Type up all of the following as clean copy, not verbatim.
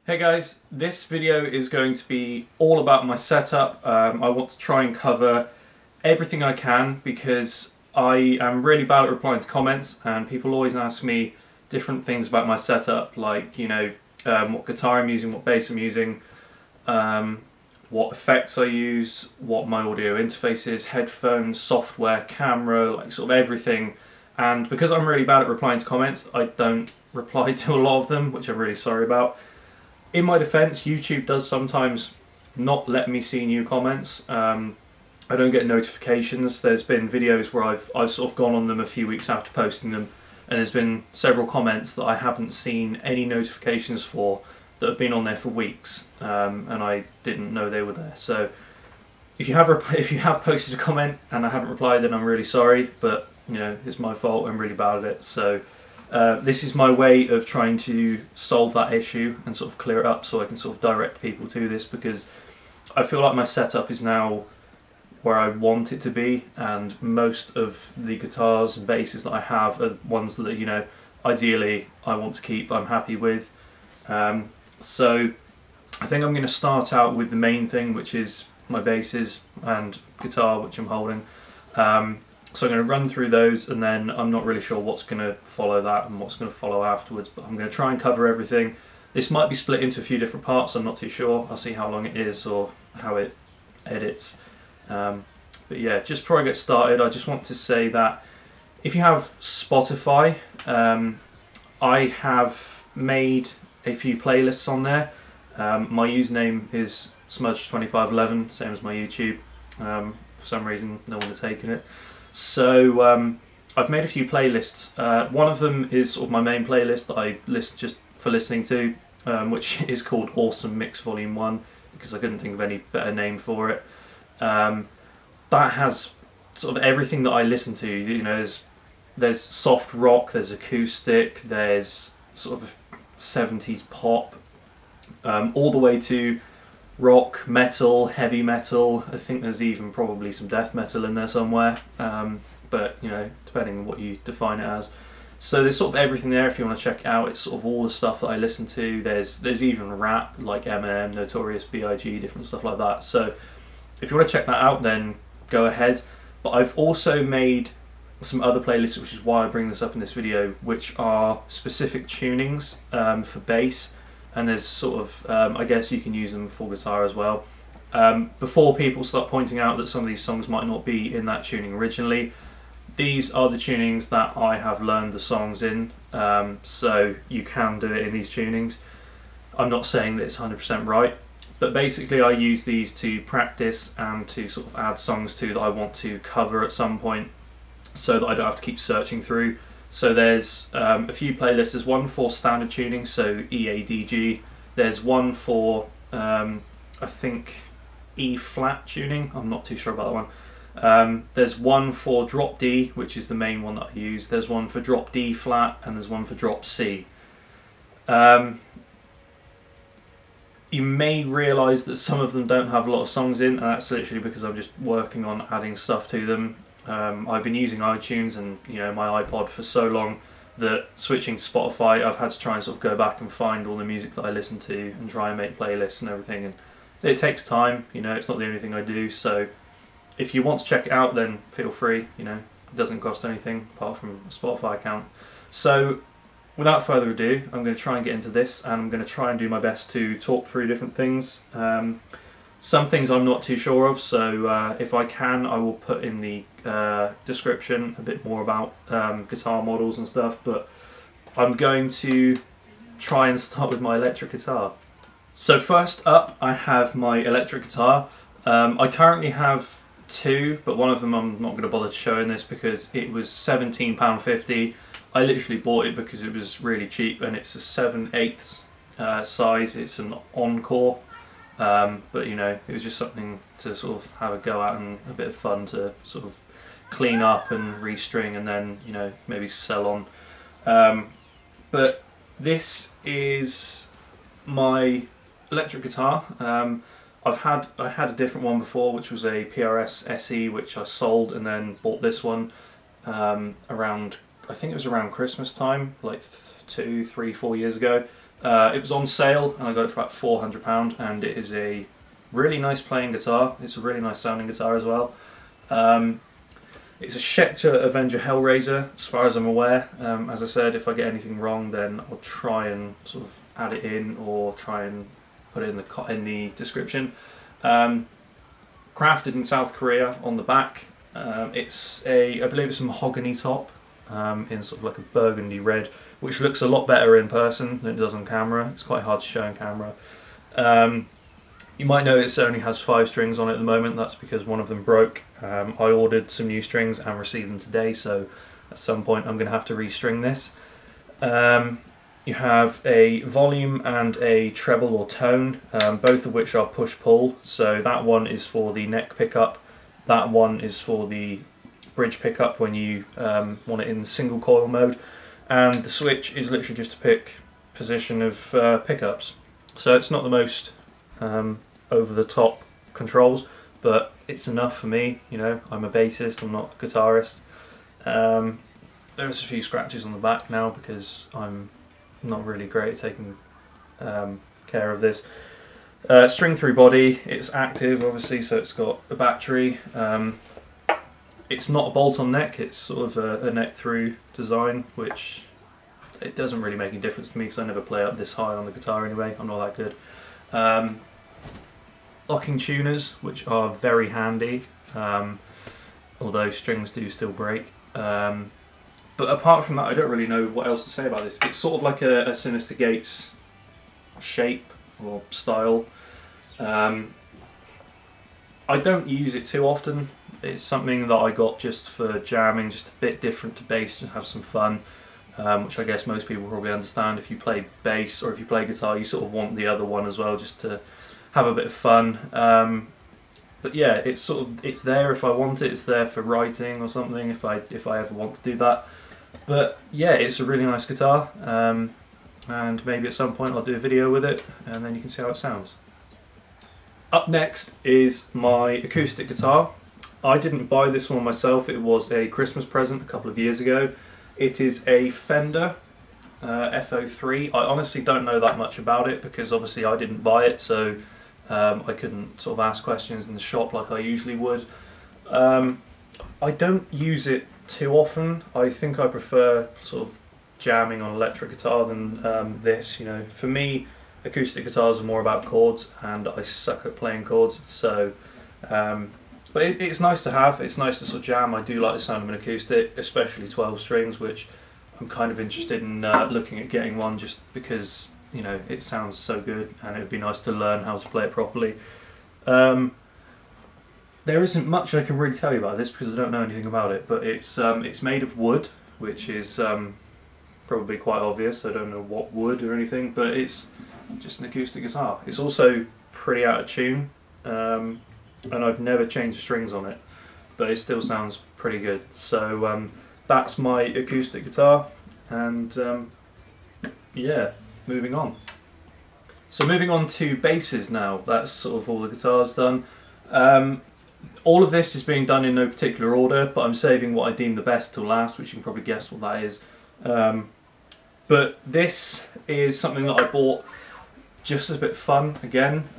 Hey guys, this video is going to be all about my setup. I want to try and cover everything I can because I am really bad at replying to comments and people always ask me different things about my setup, like, what guitar I'm using, what bass I'm using, what effects I use, what my audio interface is, headphones, software, camera, like sort of everything. And because I'm really bad at replying to comments, I don't reply to a lot of them, which I'm really sorry about. In my defense, YouTube does sometimes not let me see new comments. I don't get notifications. There's been videos where I've sort of gone on them a few weeks after posting them, and there's been several comments that I haven't seen any notifications for that have been on there for weeks, and I didn't know they were there. So if you have posted a comment and I haven't replied, then I'm really sorry, but it's my fault. I'm really bad at it. So this is my way of trying to solve that issue and sort of clear it up so I can sort of direct people to this, because I feel like my setup is now where I want it to be, and most of the guitars and basses that I have are ones that ideally I want to keep, I'm happy with. So I think I'm going to start out with the main thing, which is my basses and guitar, which I'm holding. So I'm going to run through those, and then I'm not really sure what's going to follow that and what's going to follow afterwards, but I'm going to try and cover everything. This might be split into a few different parts, I'm not too sure. I'll see how long it is or how it edits. But yeah, just before I get started, I just want to say that if you have Spotify, I have made a few playlists on there. My username is smudge2511, same as my YouTube. For some reason, no one had taken it. So I've made a few playlists. One of them is sort of my main playlist that I list just for listening to, which is called Awesome Mix Volume 1, because I couldn't think of any better name for it. That has sort of everything that I listen to. There's soft rock, there's acoustic, there's sort of 70s pop, all the way to rock, metal, heavy metal. I think there's even probably some death metal in there somewhere, but depending on what you define it as. So there's sort of everything there if you want to check it out. It's sort of all the stuff that I listen to. There's even rap, like Eminem, Notorious B.I.G., different stuff like that. So if you want to check that out, then go ahead. But I've also made some other playlists, which is why I bring this up in this video, which are specific tunings for bass. And there's sort of, I guess you can use them for guitar as well. Before people start pointing out that some of these songs might not be in that tuning originally, these are the tunings that I have learned the songs in, so you can do it in these tunings. I'm not saying that it's 100% right, but basically I use these to practice and to sort of add songs to that I want to cover at some point, so that I don't have to keep searching through. So there's a few playlists. There's one for standard tuning, so E, A, D, G. There's one for, I think, E flat tuning. I'm not too sure about that one. There's one for drop D, which is the main one that I use. There's one for drop D flat, and there's one for drop C. You may realise that some of them don't have a lot of songs in, and that's literally because I'm just working on adding stuff to them. I've been using iTunes and my iPod for so long that switching to Spotify, I've had to try and sort of go back and find all the music that I listen to and try and make playlists and everything, and it takes time. It's not the only thing I do, so if you want to check it out, then feel free. It doesn't cost anything apart from a Spotify account. So without further ado, I'm going to try and get into this, and I'm going to try and do my best to talk through different things. Some things I'm not too sure of, so if I can, I will put in the description a bit more about guitar models and stuff, but I'm going to try and start with my electric guitar. So first up, I have my electric guitar. I currently have two, but one of them I'm not going to bother showing this because it was £17.50. I literally bought it because it was really cheap, and it's a 7/8 size. It's an Encore. But it was just something to sort of have a go at and a bit of fun to sort of clean up and restring and then maybe sell on. But this is my electric guitar. I had a different one before, which was a PRS SE, which I sold and then bought this one around, I think it was around Christmas time, like 2, 3, 4 years ago. It was on sale and I got it for about £400, and it is a really nice playing guitar. It's a really nice sounding guitar as well. It's a Schecter Avenger Hellraiser, as far as I'm aware. As I said, if I get anything wrong, then I'll try and sort of add it in, or try and put it in the description. Crafted in South Korea on the back. I believe it's a mahogany top, in sort of like a burgundy red, which looks a lot better in person than it does on camera. It's quite hard to show on camera. You might notice it only has 5 strings on it at the moment. That's because one of them broke. I ordered some new strings and received them today, so at some point I'm going to have to restring this. You have a volume and a treble or tone, both of which are push-pull. So that one is for the neck pickup, that one is for the bridge pickup when you want it in single coil mode, and the switch is literally just to pick position of pickups. So it's not the most over-the-top controls, but it's enough for me. You know, I'm a bassist, I'm not a guitarist. There's a few scratches on the back now because I'm not really great at taking care of this. String through body, it's active obviously, so it's got a battery. It's not a bolt-on neck, it's sort of a neck through design, which it doesn't really make any difference to me because I never play up this high on the guitar anyway, I'm not that good. Locking tuners, which are very handy, although strings do still break. But apart from that, I don't really know what else to say about this. It's sort of like a Sinister Gates shape or style. I don't use it too often. It's something that I got just for jamming, just a bit different to bass, to have some fun, which I guess most people probably understand. If you play bass or if you play guitar, you sort of want the other one as well, just to have a bit of fun. But yeah, it's there if I want it. It's there for writing or something if I ever want to do that. But yeah, it's a really nice guitar, and maybe at some point I'll do a video with it, and then you can see how it sounds. Up next is my acoustic guitar. I didn't buy this one myself, it was a Christmas present a couple of years ago. It is a Fender FO3. I honestly don't know that much about it because obviously I didn't buy it, so I couldn't sort of ask questions in the shop like I usually would. I don't use it too often. I think I prefer sort of jamming on electric guitar than this. You know, for me, acoustic guitars are more about chords, and I suck at playing chords. So, but it's nice to have. It's nice to sort of jam. I do like the sound of an acoustic, especially 12 strings, which I'm kind of interested in looking at getting one, just because, you know, it sounds so good, and it would be nice to learn how to play it properly. There isn't much I can really tell you about this because I don't know anything about it, but it's made of wood, which is probably quite obvious. I don't know what wood or anything, but it's just an acoustic guitar. It's also pretty out of tune, and I've never changed the strings on it, but it still sounds pretty good. So that's my acoustic guitar, and yeah, moving on. So moving on to basses now. That's sort of all the guitars done. All of this is being done in no particular order, but I'm saving what I deem the best till last, which you can probably guess what that is. But this is something that I bought just as a bit of fun again.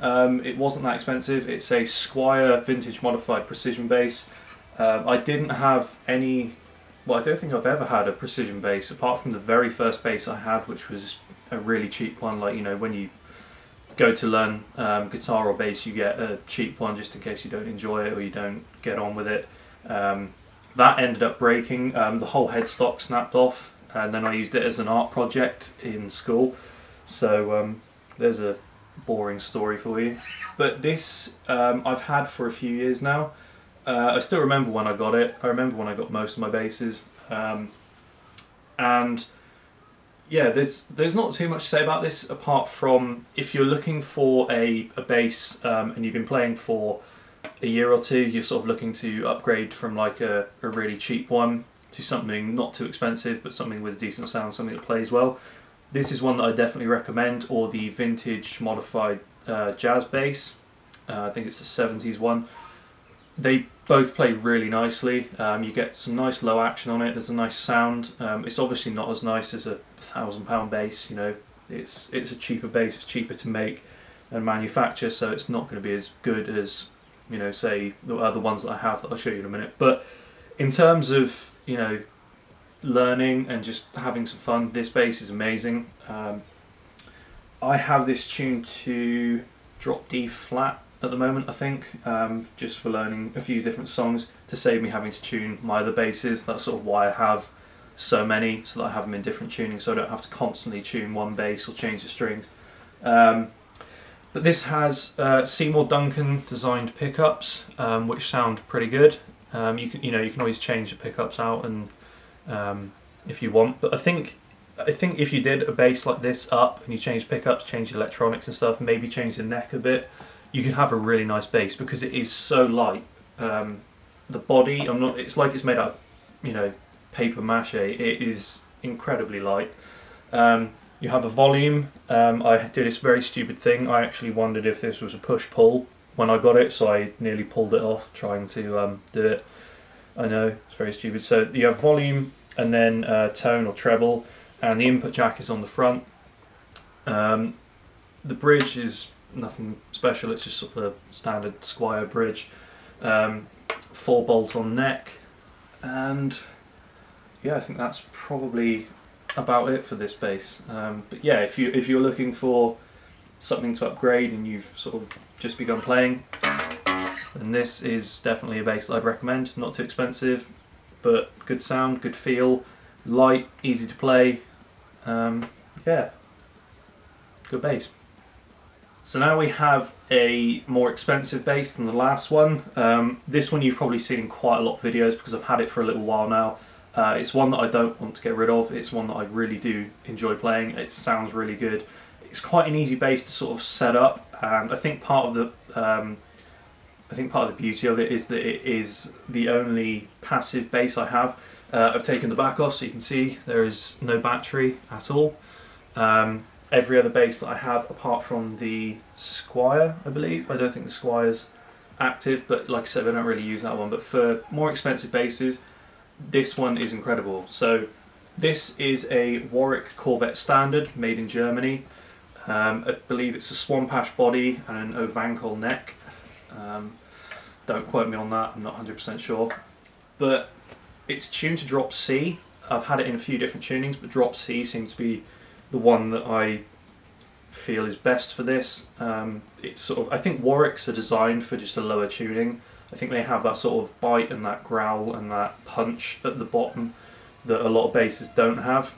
It wasn't that expensive. It's a Squier vintage modified precision bass. I didn't have any, well, I don't think I've ever had a precision bass apart from the very first bass I had, which was a really cheap one. Like, you know, when you go to learn guitar or bass, you get a cheap one just in case you don't enjoy it or you don't get on with it. That ended up breaking. The whole headstock snapped off, and then I used it as an art project in school. So there's a boring story for you. But this I've had for a few years now. I still remember when I got it. I remember when I got most of my basses. And yeah, there's not too much to say about this apart from if you're looking for a bass and you've been playing for a year or two, you're sort of looking to upgrade from like a really cheap one to something not too expensive but something with a decent sound, something that plays well. This is one that I definitely recommend, or the vintage modified jazz bass. I think it's the 70s one. They both play really nicely. You get some nice low action on it. There's a nice sound. It's obviously not as nice as a £1,000 bass, you know, it's a cheaper bass, it's cheaper to make and manufacture, so it's not going to be as good as, you know, say the other ones that I have that I'll show you in a minute. But in terms of, you know, learning and just having some fun, this bass is amazing. I have this tuned to drop D flat at the moment, I think, just for learning a few different songs to save me having to tune my other basses. That's sort of why I have so many, so that I have them in different tunings, so I don't have to constantly tune one bass or change the strings. But this has Seymour Duncan designed pickups, which sound pretty good. You can always change the pickups out and if you want. But I think if you did a bass like this up and you change pickups, change the electronics and stuff, maybe change the neck a bit, you could have a really nice bass because it is so light. The body, it's like it's made out of, you know, paper mache. It is incredibly light. You have a volume. I did this very stupid thing. I actually wondered if this was a push-pull when I got it, so I nearly pulled it off trying to do it. I know, it's very stupid. So you have volume and then tone or treble, and the input jack is on the front. The bridge is nothing special, it's just sort of a standard Squier bridge. 4-bolt on neck, and yeah, I think that's probably about it for this bass. But yeah, if you're looking for something to upgrade and you've sort of just begun playing, then this is definitely a bass that I'd recommend. Not too expensive, but good sound, good feel, light, easy to play. Yeah, good bass. So now we have a more expensive bass than the last one. This one you've probably seen in quite a lot of videos because I've had it for a little while now. It's one that I don't want to get rid of. It's one that I really do enjoy playing. It sounds really good. It's quite an easy bass to sort of set up, and I think part of the beauty of it is that it is the only passive bass I have. I've taken the back off so you can see there is no battery at all. Every other bass that I have, apart from the Squier, I believe. I don't think the Squier's active, but like I said, I don't really use that one. But for more expensive basses, this one is incredible. So this is a Warwick Corvette Standard, made in Germany. I believe it's a Swamp Ash body and an Ovankol neck. Don't quote me on that, I'm not 100% sure. But it's tuned to drop C. I've had it in a few different tunings, but drop C seems to be the one that I feel is best for this. It's sort of, I think Warwicks are designed for just a lower tuning. I think they have that sort of bite and that growl and that punch at the bottom that a lot of basses don't have.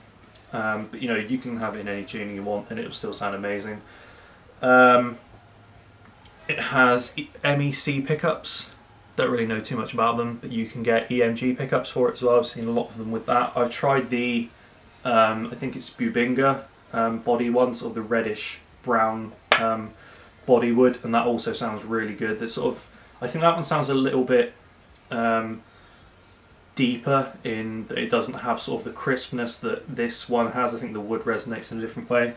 But you know, you can have it in any tuning you want and it will still sound amazing. It has MEC pickups. Don't really know too much about them, but you can get EMG pickups for it as well. I've seen a lot of them with that. I've tried the I think it's Bubinga body one, sort of the reddish brown body wood, and that also sounds really good. There's sort of, I think that one sounds a little bit deeper in that it doesn't have sort of the crispness that this one has. I think the wood resonates in a different way.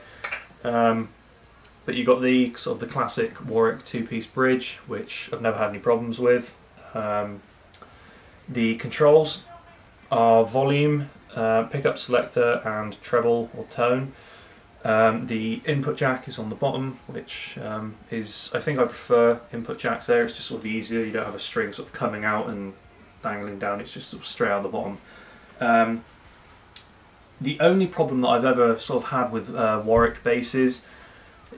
But you got the sort of the classic Warwick two-piece bridge, which I've never had any problems with. The controls are volume, pickup selector and treble or tone. The input jack is on the bottom, which is, I think I prefer input jacks there. It's just sort of easier. You don't have a string sort of coming out and dangling down. It's just sort of straight out the bottom. The only problem that I've ever sort of had with Warwick basses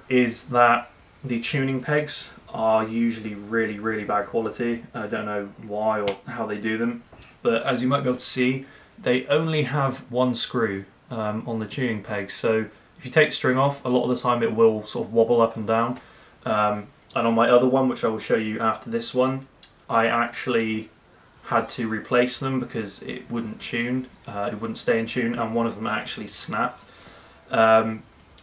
is that the tuning pegs are usually really, really bad quality. I don't know why or how they do them, but as you might be able to see, they only have one screw on the tuning peg. So if you take the string off, a lot of the time it will sort of wobble up and down. And on my other one, which I will show you after this one, I actually had to replace them because it wouldn't tune, it wouldn't stay in tune, and one of them actually snapped.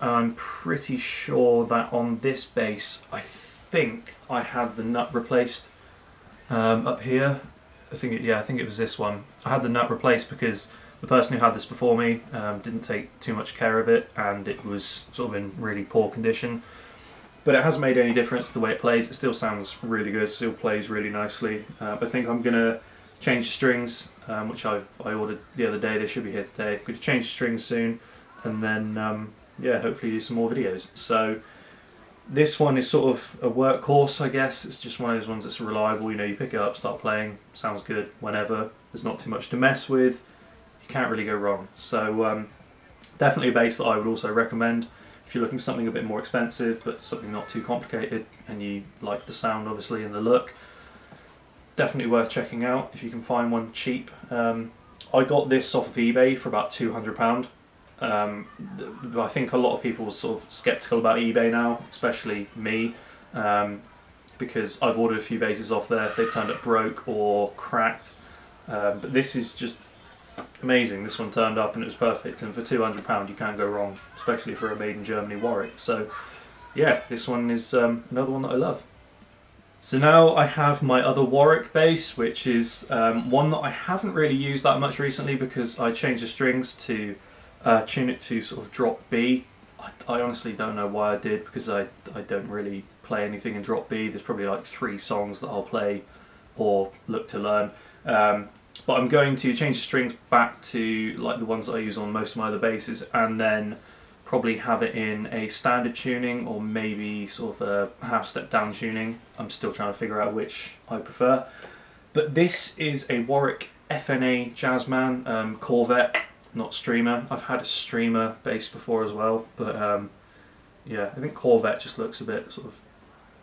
I'm pretty sure that on this bass, I think I had the nut replaced up here. I think it was this one. I had the nut replaced because the person who had this before me didn't take too much care of it, and it was sort of in really poor condition. But it hasn't made any difference the way it plays. It still sounds really good, still plays really nicely. I think I'm gonna change the strings, which I ordered the other day. They should be here today. I'm gonna change the strings soon, and then yeah, hopefully do some more videos. So this one is sort of a workhorse, I guess. It's just one of those ones that's reliable. You know, you pick it up, start playing, sounds good whenever. There's not too much to mess with. You can't really go wrong. So definitely a bass that I would also recommend if you're looking for something a bit more expensive, but something not too complicated, and you like the sound, obviously, and the look. Definitely worth checking out if you can find one cheap. I got this off of eBay for about £200. I think a lot of people are sort of sceptical about eBay now, especially me, because I've ordered a few basses off there. They've turned up broke or cracked, but this is just amazing. This one turned up and it was perfect, and for £200 you can't go wrong, especially for a made in Germany Warwick. So yeah, this one is another one that I love. So now I have my other Warwick bass, which is one that I haven't really used that much recently because I changed the strings to tune it to sort of drop B. I honestly don't know why I did, because I don't really play anything in drop B. There's probably like 3 songs that I'll play or look to learn. But I'm going to change the strings back to like the ones that I use on most of my other basses, and then probably have it in a standard tuning or maybe sort of a half step down tuning. I'm still trying to figure out which I prefer. But this is a Warwick FNA Jasmine Corvette, not Streamer. I've had a Streamer bass before as well, but yeah, I think Corvette just looks a bit sort of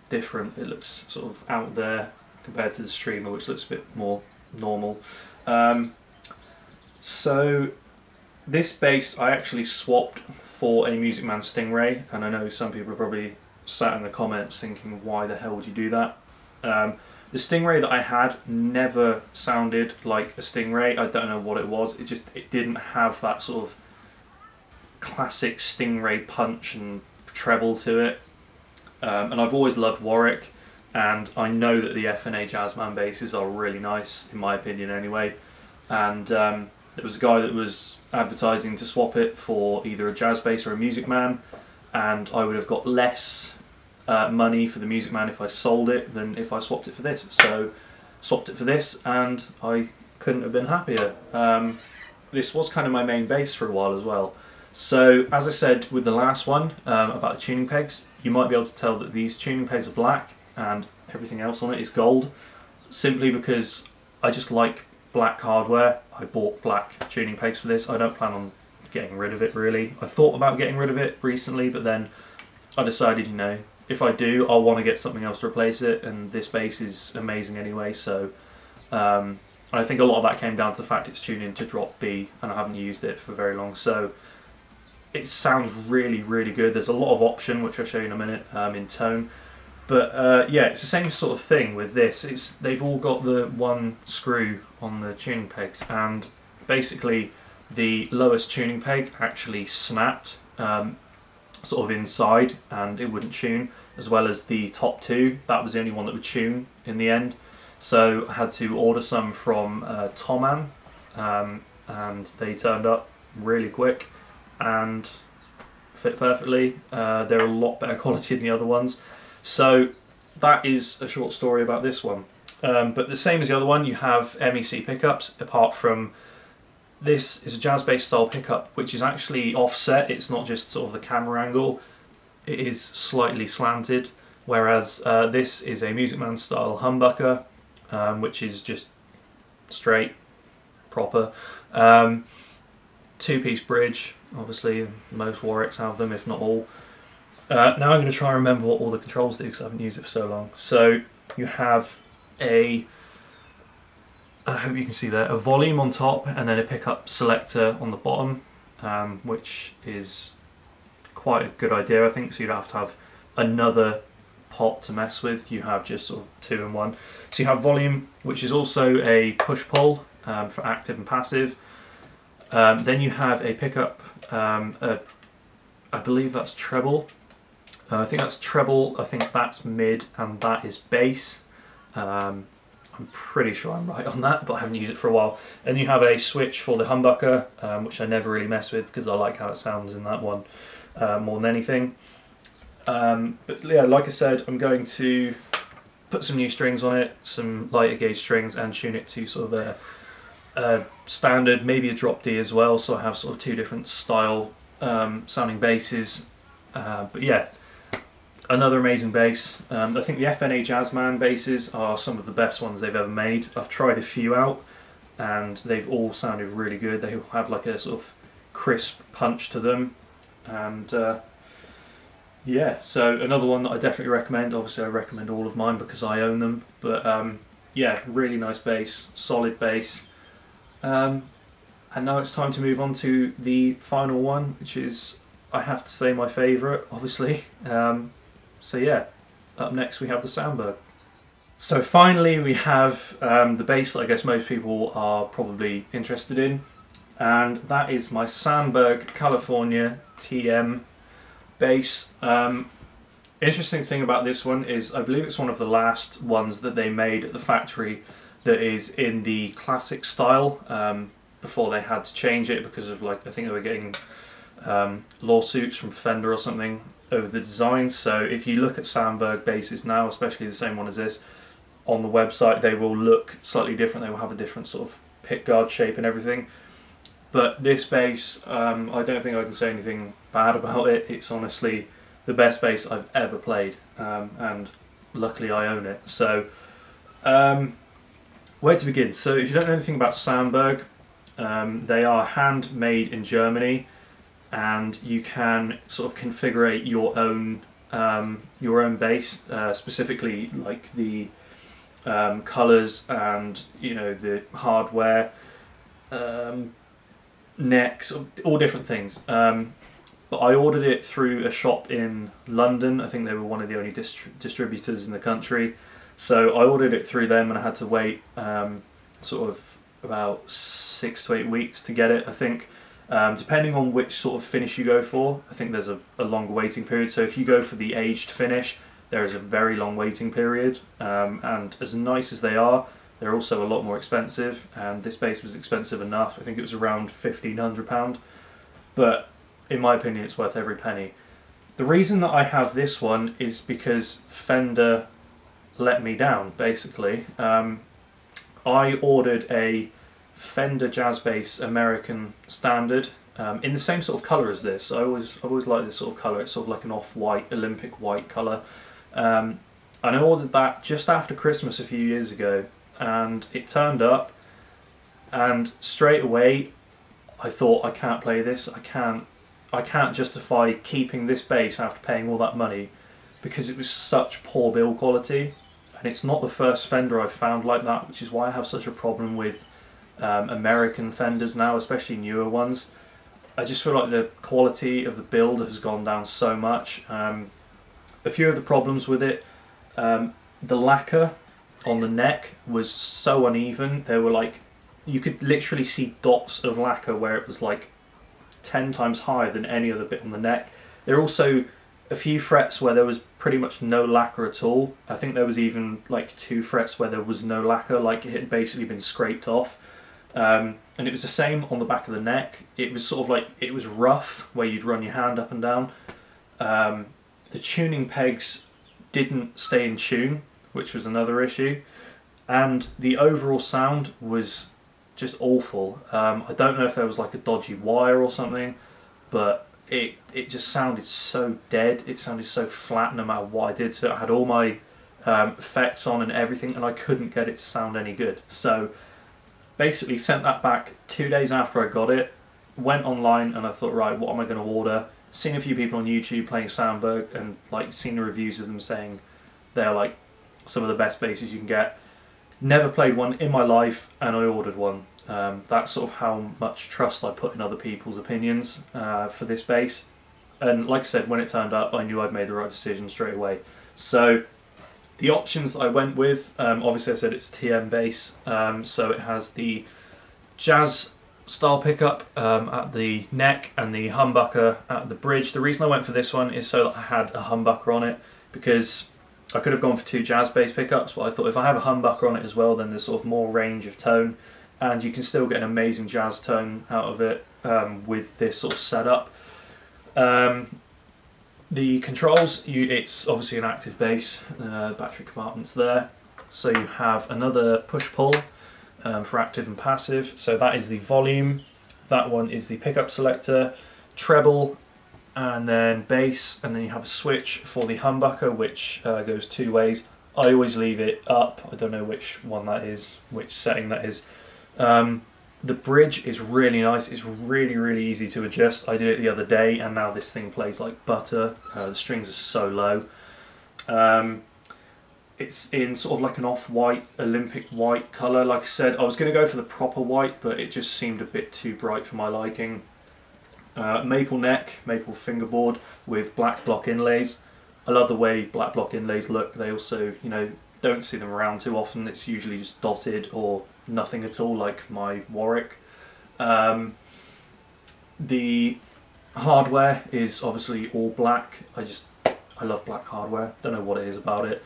different. It looks sort of out there compared to the Streamer, which looks a bit more normal. So this bass I actually swapped for a Music Man Stingray, and I know some people are probably sat in the comments thinking, why the hell would you do that? The Stingray that I had never sounded like a Stingray. I don't know what it was. It didn't have that sort of classic Stingray punch and treble to it. And I've always loved Warwick, and I know that the FNA Jasmine basses are really nice, in my opinion anyway. And there was a guy that was advertising to swap it for either a jazz bass or a Music Man, and I would have got less money for the Music Man if I sold it than if I swapped it for this. So swapped it for this, and I couldn't have been happier. This was kind of my main bass for a while as well. So as I said with the last one about the tuning pegs, you might be able to tell that these tuning pegs are black and everything else on it is gold, simply because I just like black hardware. I bought black tuning pegs for this. I don't plan on getting rid of it really. I thought about getting rid of it recently, but then I decided, you know, if I do, I'll want to get something else to replace it, and this bass is amazing anyway. So I think a lot of that came down to the fact it's tuned into drop B, and I haven't used it for very long, so it sounds really, really good. There's a lot of option, which I'll show you in a minute, in tone. But yeah, it's the same sort of thing with this. They've all got the one screw on the tuning pegs, and basically the lowest tuning peg actually snapped sort of inside, and it wouldn't tune, as well as the top 2. That was the only one that would tune in the end. So I had to order some from Thomann, and they turned up really quick and fit perfectly. They're a lot better quality than the other ones. So that is a short story about this one. But the same as the other one, you have MEC pickups, apart from this is a jazz bass style pickup, which is actually offset. It's not just sort of the camera angle, it is slightly slanted, whereas this is a Music Man style humbucker, which is just straight, proper. 2-piece bridge, obviously most Warwicks have them, if not all. Now I'm going to try and remember what all the controls do, because I haven't used it for so long. So you have a, I hope you can see there, a volume on top and then a pickup selector on the bottom, which is quite a good idea, I think. So you don't have to have another pot to mess with. You have just sort of 2 in 1. So you have volume, which is also a push-pull for active and passive. Then you have a pickup, I believe that's treble. I think that's treble, I think that's mid, and that is bass. I'm pretty sure I'm right on that, but I haven't used it for a while. And you have a switch for the humbucker, which I never really mess with because I like how it sounds in that one more than anything. But yeah, like I said, I'm going to put some new strings on it, some lighter gauge strings, and tune it to sort of a standard, maybe a drop D as well, so I have sort of 2 different style sounding basses. But yeah, another amazing bass. I think the FNA Jasmine basses are some of the best ones they've ever made. I've tried a few out and they've all sounded really good. They all have like a sort of crisp punch to them, and yeah, so another one that I definitely recommend. Obviously I recommend all of mine because I own them, but yeah, really nice bass, solid bass. And now it's time to move on to the final one, which is, I have to say, my favourite, obviously. So yeah, up next we have the Sandburg. So finally we have the bass that I guess most people are probably interested in, and that is my Sandburg California TM bass. Interesting thing about this one is I believe it's one of the last ones that they made at the factory that is in the classic style, before they had to change it because of, like, I think they were getting lawsuits from Fender or something over the design. So if you look at Sandburg basses now, especially the same one as this, on the website they will look slightly different. They will have a different sort of pickguard shape and everything. But this bass, I don't think I can say anything bad about it. It's honestly the best bass I've ever played, and luckily I own it. So where to begin? So if you don't know anything about Sandburg, they are handmade in Germany, and you can sort of configure your own bass, specifically like the colours and, you know, the hardware, necks, all different things. But I ordered it through a shop in London. I think they were one of the only distributors in the country. So I ordered it through them, and I had to wait sort of about 6 to 8 weeks to get it, I think. Depending on which sort of finish you go for, I think there's a longer waiting period. So if you go for the aged finish, there is a very long waiting period. And as nice as they are, they're also a lot more expensive, and this bass was expensive enough. I think it was around £1,500, but in my opinion it's worth every penny. The reason that I have this one is because Fender let me down, basically. I ordered a Fender jazz bass American Standard in the same sort of colour as this. I always like this sort of colour. It's sort of like an off-white, Olympic white colour. And I ordered that just after Christmas a few years ago, and it turned up, and straight away I thought, I can't play this. I can't justify keeping this bass after paying all that money, because it was such poor build quality. And it's not the first Fender I've found like that, which is why I have such a problem with American Fenders now, especially newer ones. I just feel like the quality of the build has gone down so much. A few of the problems with it, the lacquer on the neck was so uneven. There were like, you could literally see dots of lacquer where it was like 10 times higher than any other bit on the neck. There are also a few frets where there was pretty much no lacquer at all. I think there was even like 2 frets where there was no lacquer, like it had basically been scraped off. And it was the same on the back of the neck. It was sort of like, it was rough where you'd run your hand up and down. The tuning pegs didn't stay in tune, which was another issue. And the overall sound was just awful. I don't know if there was like a dodgy wire or something, but it just sounded so dead. It sounded so flat no matter what I did to it. I had all my effects on and everything, and I couldn't get it to sound any good. So basically sent that back 2 days after I got it, went online, and I thought, right, what am I going to order? Seen a few people on YouTube playing Sandburg, and like seen the reviews of them saying they're like some of the best basses you can get. Never played one in my life, and I ordered one. That's sort of how much trust I put in other people's opinions for this bass. And like I said, when it turned up, I knew I'd made the right decision straight away. So the options I went with, obviously I said it's TM bass, so it has the jazz style pickup at the neck and the humbucker at the bridge. The reason I went for this one is so that I had a humbucker on it, because I could have gone for 2 jazz bass pickups, but I thought if I have a humbucker on it as well, then there's sort of more range of tone, and you can still get an amazing jazz tone out of it with this sort of setup. The controls, it's obviously an active bass, battery compartments there, so you have another push-pull for active and passive. So that is the volume, that one is the pickup selector, treble, and then bass, and then you have a switch for the humbucker, which goes 2 ways. I always leave it up. I don't know which one that is, which setting that is. The bridge is really nice. It's really easy to adjust. I did it the other day, and now this thing plays like butter. The strings are so low. It's in sort of like an off-white, Olympic white colour. Like I said, I was going to go for the proper white, but it just seemed a bit too bright for my liking. Maple neck, maple fingerboard with black block inlays. I love the way black block inlays look. They also, you know, don't see them around too often. It's usually just dotted or nothing at all, like my Warwick. The hardware is obviously all black. I love black hardware. Don't know what it is about it.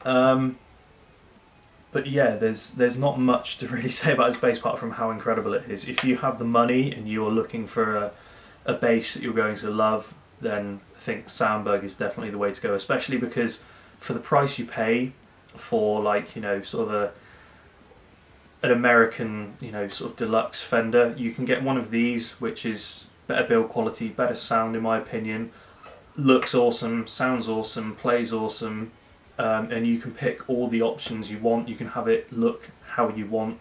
But yeah, there's not much to really say about this bass apart from how incredible it is. If you have the money and you're looking for a bass that you're going to love, then I think Sandburg is definitely the way to go, especially because for the price you pay for, like, you know, sort of an American, you know, sort of deluxe Fender, you can get one of these, which is better build quality, better sound in my opinion, looks awesome, sounds awesome, plays awesome, and you can pick all the options you want. You can have it look how you want.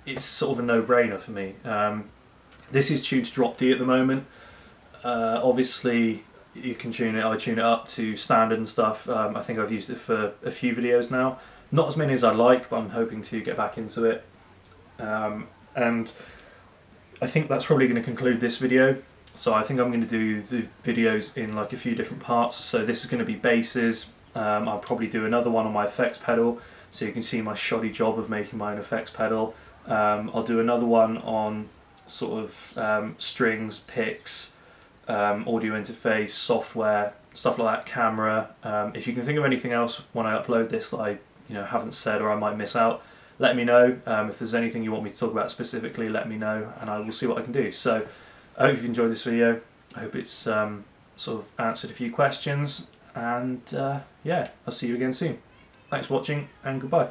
It's sort of a no-brainer for me. This is tuned to drop D at the moment. Obviously you can tune it, I tune it up to standard and stuff. I think I've used it for a few videos now. Not as many as I like, but I'm hoping to get back into it. And I think that's probably going to conclude this video. So I think I'm going to do the videos in like a few different parts. So this is going to be basses. I'll probably do another one on my effects pedal, so you can see my shoddy job of making my own effects pedal. I'll do another one on sort of strings, picks, audio interface, software, stuff like that, camera. If you can think of anything else when I upload this that I haven't said or I might miss out, let me know. If there's anything you want me to talk about specifically, let me know and I will see what I can do. So I hope you've enjoyed this video. I hope it's sort of answered a few questions, and yeah, I'll see you again soon. Thanks for watching and goodbye.